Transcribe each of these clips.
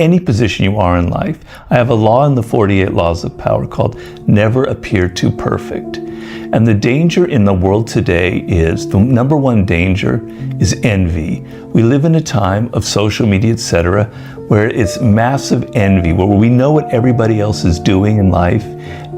any position you are in life. I have a law in the 48 Laws of Power called never appear too perfect. And the danger in the world today is, the number one danger is envy. We live in a time of social media, etc., where it's massive envy, where we know what everybody else is doing in life,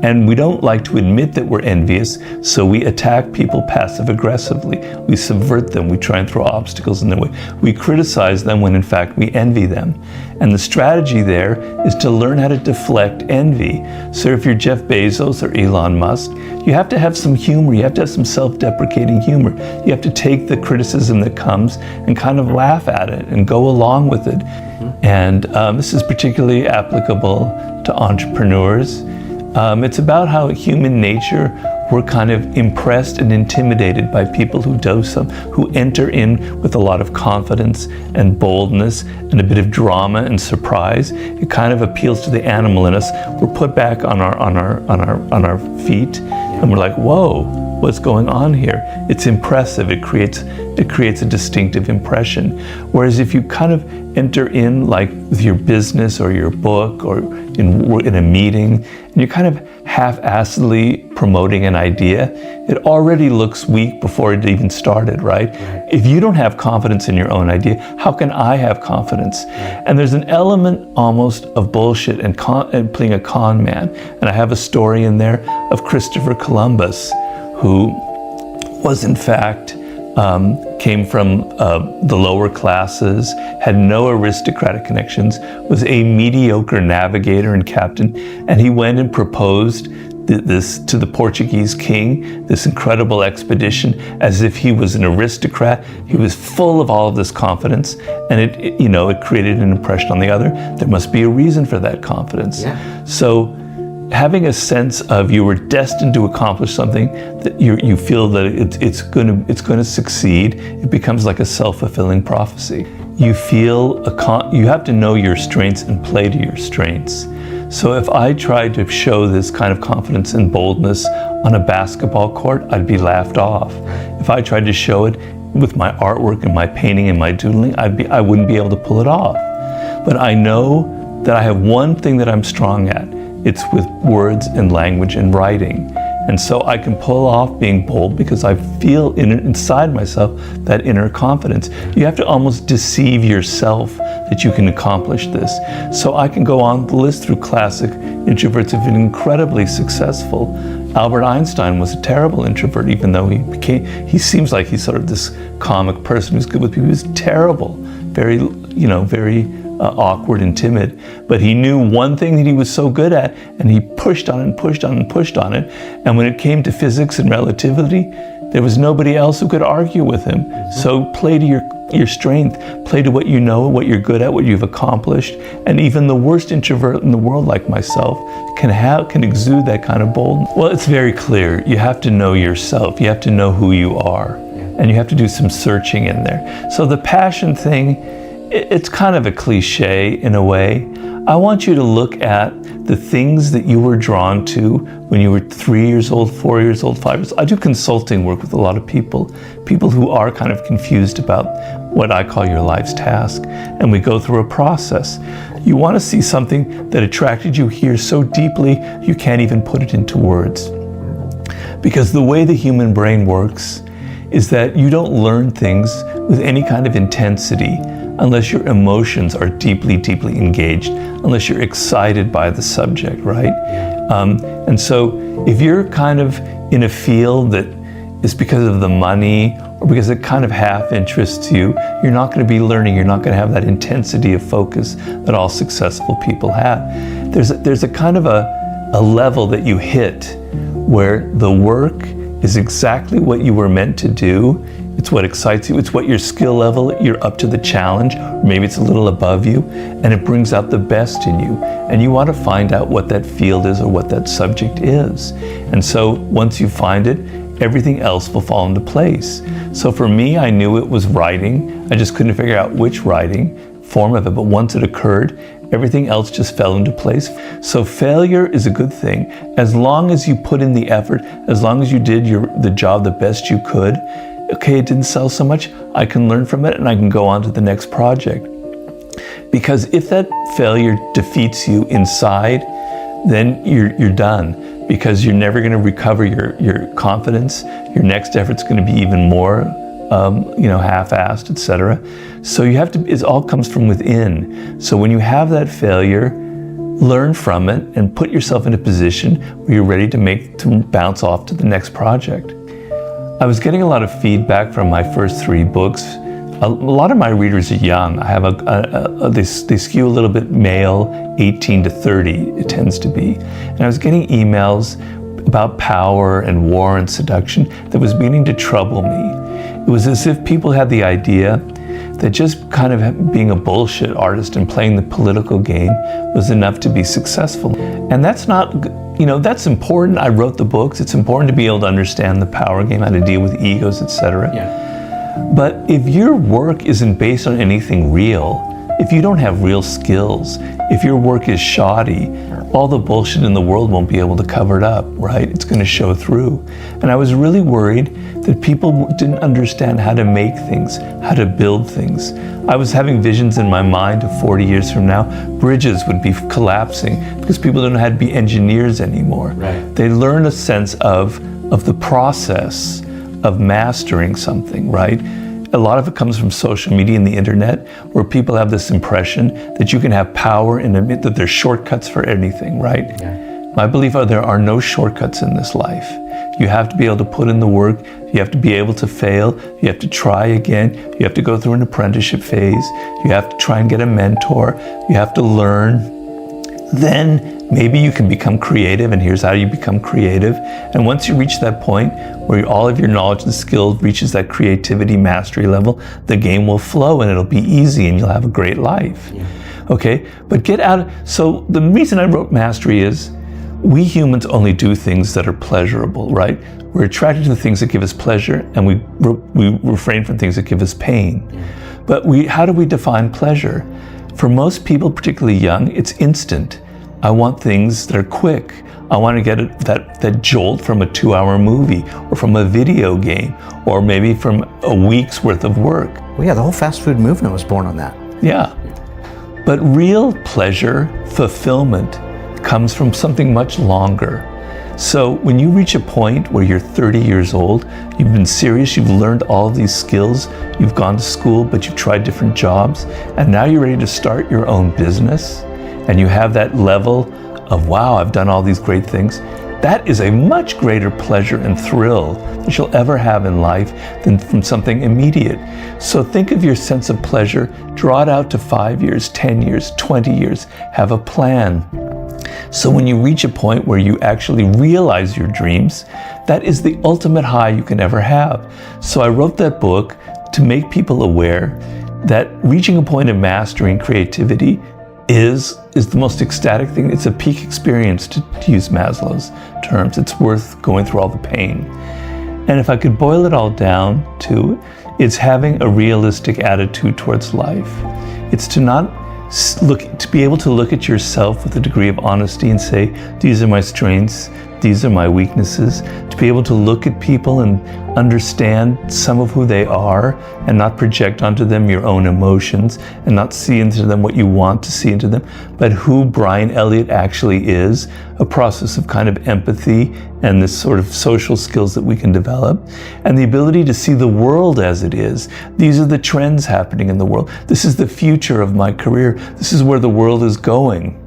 and we don't like to admit that we're envious, so we attack people passive-aggressively. We subvert them, we try and throw obstacles in their way. We criticize them when in fact we envy them. And the strategy there is to learn how to deflect envy. So if you're Jeff Bezos or Elon Musk, you have to have some humor, you have to have some self-deprecating humor. You have to take the criticism that comes and kind of laugh at it and go along with it. And this is particularly applicable to entrepreneurs. It's about how human nature, we're kind of impressed and intimidated by people who enter in with a lot of confidence and boldness and a bit of drama and surprise. It kind of appeals to the animal in us. We're put back on our feet, and we're like, whoa, what's going on here? It's impressive. It creates a distinctive impression. Whereas if you kind of enter in like with your business or your book or in a meeting, and you're kind of half-assedly promoting an idea, it already looks weak before it even started, right? If you don't have confidence in your own idea, how can I have confidence? And there's an element almost of bullshit and playing a con man. And I have a story in there of Christopher Columbus, who was in fact came from the lower classes, had no aristocratic connections, was a mediocre navigator and captain, and he went and proposed this to the Portuguese king, this incredible expedition, as if he was an aristocrat. He was full of all of this confidence, and it created an impression on the other. There must be a reason for that confidence. Yeah. So having a sense of you were destined to accomplish something, that you feel that it's going to succeed, it becomes like a self-fulfilling prophecy. You feel you have to know your strengths and play to your strengths. So if I tried to show this kind of confidence and boldness on a basketball court, I'd be laughed off. If I tried to show it with my artwork and my painting and my doodling, I wouldn't be able to pull it off. But I know that I have one thing that I'm strong at. It's with words and language and writing. And so I can pull off being bold because I feel inside myself that inner confidence. You have to almost deceive yourself that you can accomplish this. So I can go on the list through classic introverts who've been incredibly successful. Albert Einstein was a terrible introvert, even though he seems like he's sort of this comic person who's good with people. He was terrible, very awkward and timid, but he knew one thing that he was so good at, and he pushed on it and pushed on it and pushed on it. And when it came to physics and relativity, there was nobody else who could argue with him. So play to your strength, play to what you know, what you're good at, what you've accomplished. And even the worst introvert in the world, like myself, can exude that kind of boldness. Well, it's very clear. You have to know yourself. You have to know who you are, and you have to do some searching in there. So the passion thing, it's kind of a cliche in a way. I want you to look at the things that you were drawn to when you were 3 years old, 4 years old, 5 years old. I do consulting work with a lot of people who are kind of confused about what I call your life's task, and we go through a process. You want to see something that attracted you here so deeply you can't even put it into words. Because the way the human brain works is that you don't learn things with any kind of intensity unless your emotions are deeply, deeply engaged, unless you're excited by the subject, right? And so if you're kind of in a field that is because of the money or because it kind of half interests you, you're not going to be learning, you're not going to have that intensity of focus that all successful people have. There's a kind of a level that you hit where the work is exactly what you were meant to do. It's what excites you, it's what your skill level, you're up to the challenge, or maybe it's a little above you, and it brings out the best in you. And you want to find out what that field is or what that subject is. And so once you find it, everything else will fall into place. So for me, I knew it was writing. I just couldn't figure out which writing form of it, but once it occurred, everything else just fell into place. So failure is a good thing. As long as you put in the effort, as long as you did the job the best you could, okay, it didn't sell so much, I can learn from it and I can go on to the next project. Because if that failure defeats you inside, then you're done, because you're never going to recover your confidence. Your next effort's going to be even more half-assed, etc. So you have to, it all comes from within. So when you have that failure, learn from it and put yourself in a position where you're ready to bounce off to the next project. I was getting a lot of feedback from my first 3 books. A lot of my readers are young. I have they skew a little bit male, 18 to 30, it tends to be. And I was getting emails about power and war and seduction that was beginning to trouble me. It was as if people had the idea that just kind of being a bullshit artist and playing the political game was enough to be successful. And that's not, that's important. I wrote the books. It's important to be able to understand the power game, how to deal with egos, etc. Yeah. But if your work isn't based on anything real, if you don't have real skills, if your work is shoddy, all the bullshit in the world won't be able to cover it up, right? It's going to show through. And I was really worried that people didn't understand how to make things, how to build things. I was having visions in my mind of 40 years from now, bridges would be collapsing because people don't know how to be engineers anymore. Right. They learn a sense of the process of mastering something, right? A lot of it comes from social media and the internet, where people have this impression that you can have power and admit that there's shortcuts for anything, right? Yeah. My belief are there are no shortcuts in this life. You have to be able to put in the work, you have to be able to fail, you have to try again, you have to go through an apprenticeship phase, you have to try and get a mentor, you have to learn. Then maybe you can become creative, and here's how you become creative. And once you reach that point where all of your knowledge and skill reaches that creativity mastery level, the game will flow and it'll be easy and you'll have a great life. Yeah. Okay, but so the reason I wrote Mastery is we humans only do things that are pleasurable, right? We're attracted to the things that give us pleasure, and we refrain from things that give us pain. Yeah. But how do we define pleasure? For most people, particularly young, it's instant. I want things that are quick. I want to get that jolt from a 2-hour movie, or from a video game, or maybe from a week's worth of work. Well, yeah, the whole fast food movement was born on that. Yeah. But real pleasure, fulfillment, comes from something much longer. So when you reach a point where you're 30 years old, you've been serious, you've learned all of these skills, you've gone to school, but you've tried different jobs, and now you're ready to start your own business, and you have that level of, wow, I've done all these great things, that is a much greater pleasure and thrill that you'll ever have in life than from something immediate. So think of your sense of pleasure, draw it out to 5 years, 10 years, 20 years, have a plan. So when you reach a point where you actually realize your dreams, that is the ultimate high you can ever have. So I wrote that book to make people aware that reaching a point of mastery and creativity is the most ecstatic thing. It's a peak experience, to use Maslow's terms. It's worth going through all the pain. And if I could boil it all down to, it's having a realistic attitude towards life. It's to be able to look at yourself with a degree of honesty and say, these are my strengths, these are my weaknesses. To be able to look at people and understand some of who they are and not project onto them your own emotions and not see into them what you want to see into them, but who Brian Elliott actually is, a process of kind of empathy and this sort of social skills that we can develop, and the ability to see the world as it is. These are the trends happening in the world. This is the future of my career. This is where the world is going.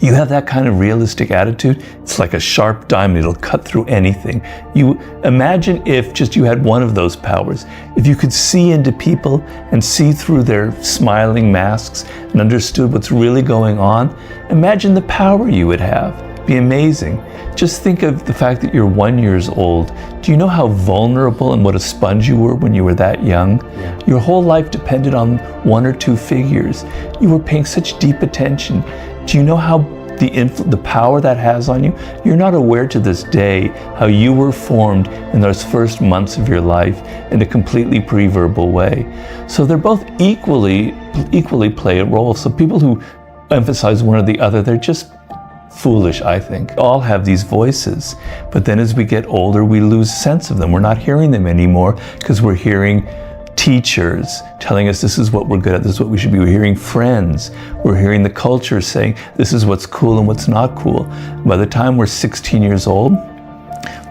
You have that kind of realistic attitude, it's like a sharp diamond, it'll cut through anything. You imagine if just you had one of those powers, if you could see into people and see through their smiling masks and understood what's really going on, imagine the power you would have. It'd be amazing. Just think of the fact that you're 1 year old. Do you know how vulnerable and what a sponge you were when you were that young? Yeah. Your whole life depended on 1 or 2 figures. You were paying such deep attention. Do you know how the power that has on you? You're not aware to this day how you were formed in those first months of your life in a completely pre-verbal way. So they're both equally play a role. So people who emphasize one or the other, they're just foolish, I think. All have these voices, but then as we get older, we lose sense of them. We're not hearing them anymore because we're hearing teachers telling us this is what we're good at, this is what we should be. We're hearing friends, we're hearing the culture saying this is what's cool and what's not cool. By the time we're 16 years old,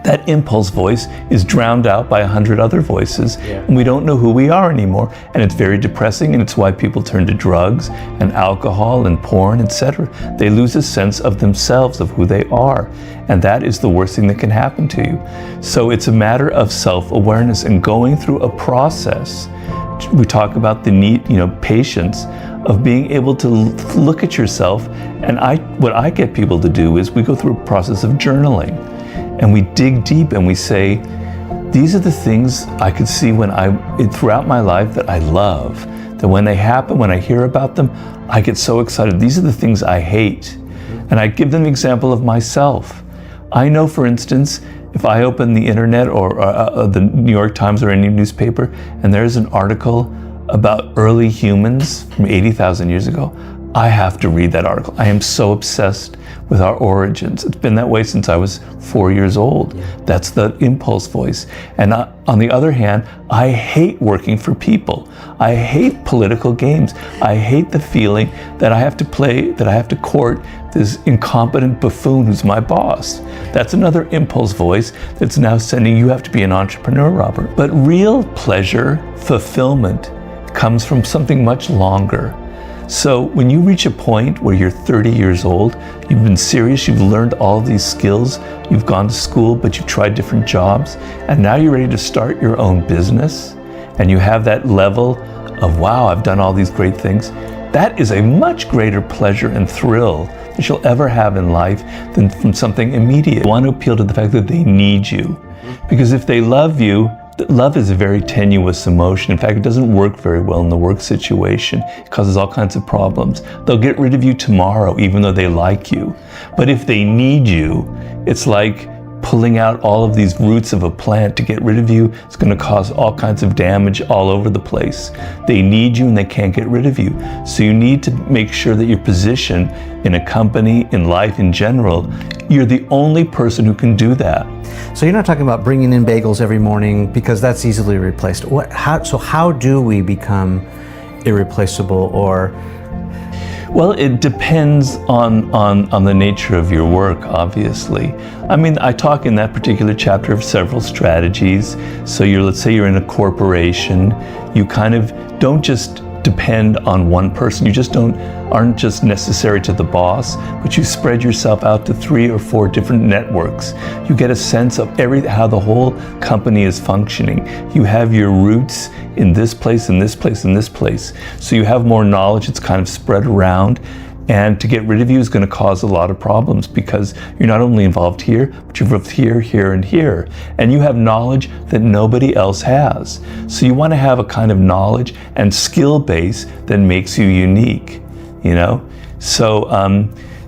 that impulse voice is drowned out by 100 other voices, and we don't know who we are anymore. And it's very depressing, and it's why people turn to drugs and alcohol and porn, etc. They lose a sense of themselves, of who they are, and that is the worst thing that can happen to you. So it's a matter of self-awareness and going through a process. We talk about the need, patience, of being able to look at yourself. And what I get people to do is we go through a process of journaling. And we dig deep and we say, these are the things I could see throughout my life that I love, that when they happen, when I hear about them, I get so excited. These are the things I hate. And I give them an example of myself. I know, for instance, if I open the internet or the New York Times or any newspaper, and there's an article about early humans from 80,000 years ago, I have to read that article. I am so obsessed with our origins. It's been that way since I was 4 years old. That's the impulse voice. And on the other hand, I hate working for people. I hate political games. I hate the feeling that I have to court this incompetent buffoon who's my boss. That's another impulse voice that's now saying you have to be an entrepreneur, Robert. But real pleasure, fulfillment, comes from something much longer. So when you reach a point where you're 30 years old, you've been serious, you've learned all these skills, you've gone to school, but you've tried different jobs, and now you're ready to start your own business, and you have that level of, wow, I've done all these great things, that is a much greater pleasure and thrill that you'll ever have in life than from something immediate. I want to appeal to the fact that they need you. Because if they love you, love is a very tenuous emotion. In fact, it doesn't work very well in the work situation. It causes all kinds of problems. They'll get rid of you tomorrow, even though they like you. But if they need you, it's like pulling out all of these roots of a plant to get rid of you. It's going to cause all kinds of damage all over the place. They need you and they can't get rid of you. So you need to make sure that your position in a company, in life in general, you're the only person who can do that. So you're not talking about bringing in bagels every morning because that's easily replaced. How do we become irreplaceable or? Well, it depends on the nature of your work, obviously. I mean, I talk in that particular chapter of several strategies. So let's say you're in a corporation, you kind of don't just depend on one person. You just aren't just necessary to the boss, but you spread yourself out to 3 or 4 different networks. You get a sense of how the whole company is functioning. You have your roots in this place, in this place, in this place. So you have more knowledge. It's kind of spread around. And to get rid of you is going to cause a lot of problems because you're not only involved here, but you're involved here, here, and here. And you have knowledge that nobody else has. So you want to have a kind of knowledge and skill base that makes you unique, So,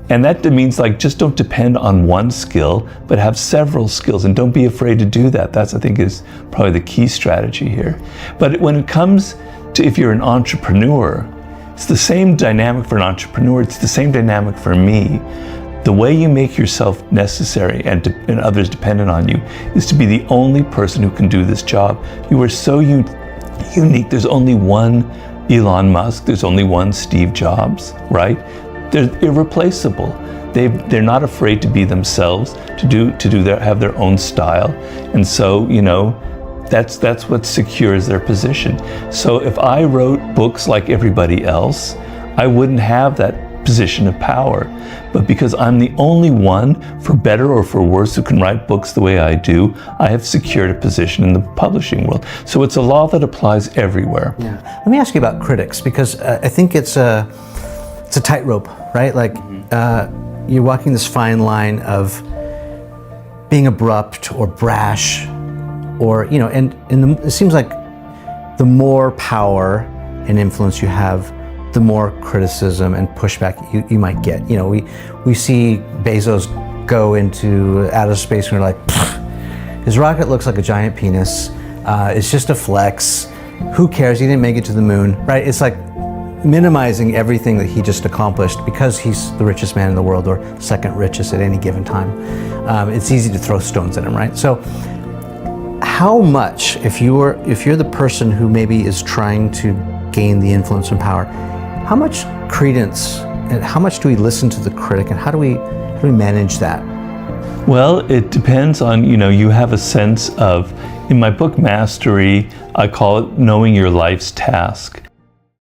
and that means just don't depend on one skill, but have several skills and don't be afraid to do that. That's, I think, is probably the key strategy here. But when it comes to if you're an entrepreneur, it's the same dynamic for an entrepreneur. It's the same dynamic for me. The way you make yourself necessary and others dependent on you is to be the only person who can do this job. You are so unique. There's only one Elon Musk. There's only one Steve Jobs, right? They're irreplaceable. They're not afraid to be themselves, have their own style. And so, that's what secures their position. So if I wrote books like everybody else, I wouldn't have that position of power. But because I'm the only one, for better or for worse, who can write books the way I do, I have secured a position in the publishing world. So it's a law that applies everywhere. Yeah. Let me ask you about critics, because I think it's a tightrope, right? You're walking this fine line of being abrupt or brash, or it seems like the more power and influence you have, the more criticism and pushback you might get. We see Bezos go into outer space and we're like, his rocket looks like a giant penis. It's just a flex. Who cares? He didn't make it to the moon, right? It's like minimizing everything that he just accomplished because he's the richest man in the world or second richest at any given time. It's easy to throw stones at him, right? So how much, if you're the person who maybe is trying to gain the influence and power, how much credence and how much do we listen to the critic, and how do we manage that? Well, it depends on, you have a sense of, in my book Mastery, I call it knowing your life's task.